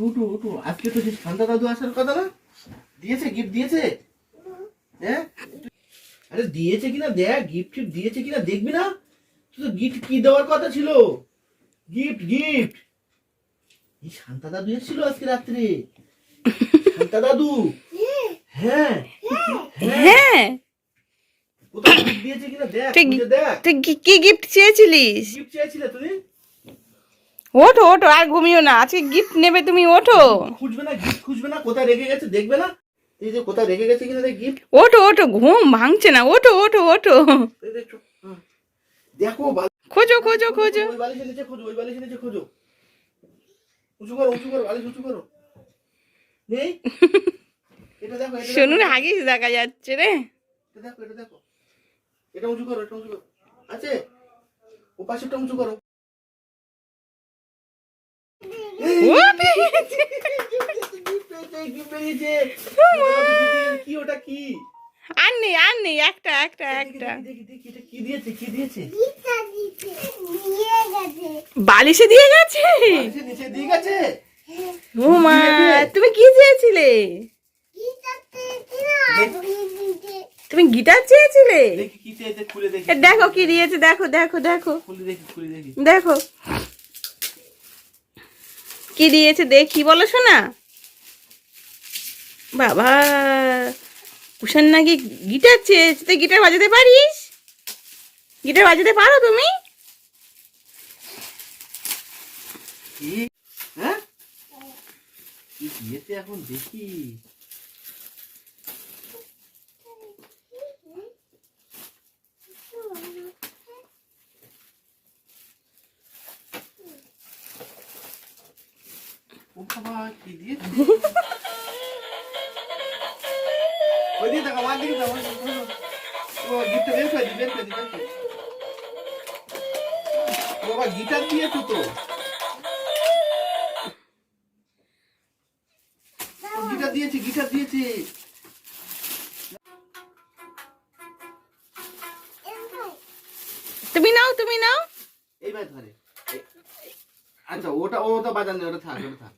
উঠো উঠো, আজকে তো সেই শান্তা দাদু আসার কথা না? দিয়েছে, গিফট দিয়েছে? হ্যাঁ, আরে দিয়েছে কিনা দেখ, গিফট টিফট দিয়েছে কিনা দেখবি না? তো গিফট কি দেওয়ার কথা ছিল? গিফট গিফট এই শান্তা দাদু এসেছিল আজকে রাত্রে। শান্তা দাদু, হ্যাঁ হ্যাঁ, কোথাও গিফট দিয়েছে কিনা দেখ, খুঁজে দেখ। তুই কি গিফট চেয়েছিলিস? গিফট চেয়েছিলে তুমি? ওঠো ওঠো, আর ঘুমিও না, আজকে গিফট নেবে তুমি, ওঠো। খুঁজবে না, গিফট খুঁজবে না, কোথায় রেখে গেছে দেখবে না? এই যে কোথায় রেখে গেছে কিনা দেখ গিফট। ওঠো ওঠো, ঘুম ভাঙছে না, ওঠো ওঠো ওঠো। এই দেখো, দেখো খোঁজো খোঁজো খোঁজো। ওই বালিশের নিচে খোঁজো, ওই বালিশের নিচে খোঁজো। উঁচু করো, উঁচু করো, বালিশ উঁচু করো। নেই? এটা দেখো, এটা সোনুর হাগিস দেখা যাচ্ছে রে। এটা দেখো, এটা দেখো। এটা উঁচু করো, এটা উঁচু করো। আছে? ও পাশেরটা উঁচু করো। ও পেয়েছে। কি পেয়েছে? কি ওটা কি? আর নেই, একটা একটা একটা। দেখি দেখি, এটা কি দিয়েছে, কি দিয়েছে? বালিশে দিয়ে গেছে। বালিশের নিচে দিয়ে গেছে? ও মা, তুমি কি চেয়েছিলে? তুমি গিটার চেয়েছিলে? দেখি কি চেয়েছে, খুলে দেখি। দেখো কি দিয়েছে, দেখো দেখো দেখো খুলে দেখি, খুলে দেখি। দেখো কি দিয়েছে, দেখি বলো শোনা। বাবা, কুষাণ নাকি গিটার চেয়েছে। তুই গিটার বাজাতে পারিস? গিটার বাজাতে পারো তুমি? কি? হ্যাঁ? কি দিয়েছে এখন দেখি। ও বাবা, কি দিয়েছে? ওই দিকে দেখো, আমার দিকে দেখো। ও গিটার বের করে দি, বের করে দি, বের করে দি। ও বাবা, গিটার দিয়েছো তো। ও গিটার দিয়েছে, গিটার দিয়েছে। তুমি নাও, তুমি নাও। এইবার ধরে। আচ্ছা, ওটা ওটা বাজার নেই, ওটা থাক, ওটা থাক।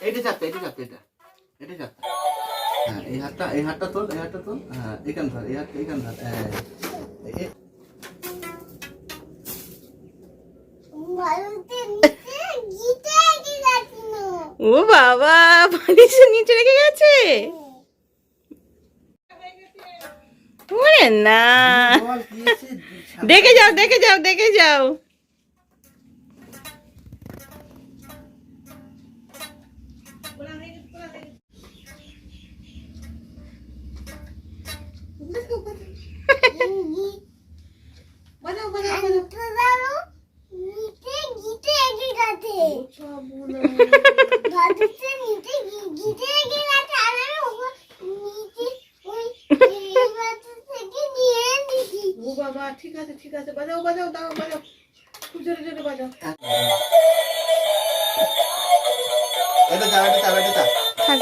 এটা চাপতে, এটা চাপতে, এটা চাপতে। হ্যাঁ, এই হাতটা তোল, এই হাতটা তোল। হ্যাঁ, এখান ধর, এই হাতটা এখান ধর। ও বাবা, বালিশের নিচে রেখে গেছে। ওরে না, বল কি আছে? দেখে যাও দেখে যাও দেখে যাও। বাবা, ঠিক আছে ঠিক আছে, বাজাও বাজাও, দাও বাজাও, খুব জোরে জোরে বাজাও। এটা চাপ, এটা চাপ, এটা চাপ। থাক।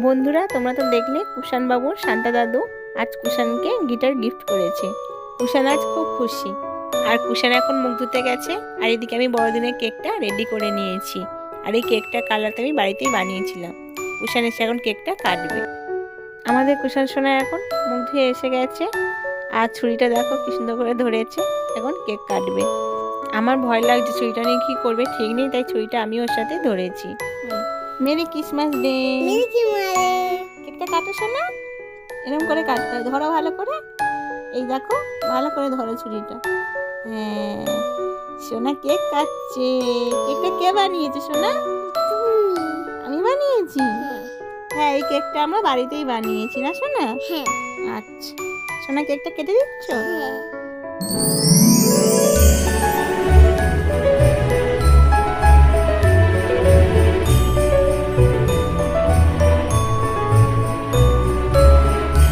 বন্ধুরা, তোমরা তো দেখলে কুষাণ বাবুর শান্তা দাদু আজ কুষাণকে গিটার গিফট করেছে। কুষাণ আজ খুব খুশি। আর কুষাণ এখন মুখ ধুতে গেছে। আর এদিকে আমি বড়দিনের কেকটা রেডি করে নিয়েছি। আর এই কেকটার কালারটা আমি বাড়িতেই বানিয়েছিলাম। কুষাণ এসে এখন কেকটা কাটবে। আমাদের কুষাণ সোনা এখন মুখ ধুয়ে এসে গেছে। আর ছুরিটা দেখো কি সুন্দর করে ধরেছে। এখন কেক কাটবে। আমার ভয় লাগছে ছুরিটা নিয়ে কী করবে ঠিক নেই, তাই ছুরিটা আমি ওর সাথে ধরেছি। Merry Christmas day. কেকটা কাটো শোনা, এরকম করে কাটতে হয়, ধরো ভালো করে। এই দেখো, ভালো করে ধরো ছুরিটা। হ্যাঁ, সোনা কেক কাটছে। কেকটা কে বানিয়েছে সোনা? আমি বানিয়েছি। হ্যাঁ, এই কেকটা আমরা বাড়িতেই বানিয়েছি না সোনা? হ্যাঁ। আচ্ছা, সোনা কেকটা কেটে দিচ্ছ? হ্যাঁ।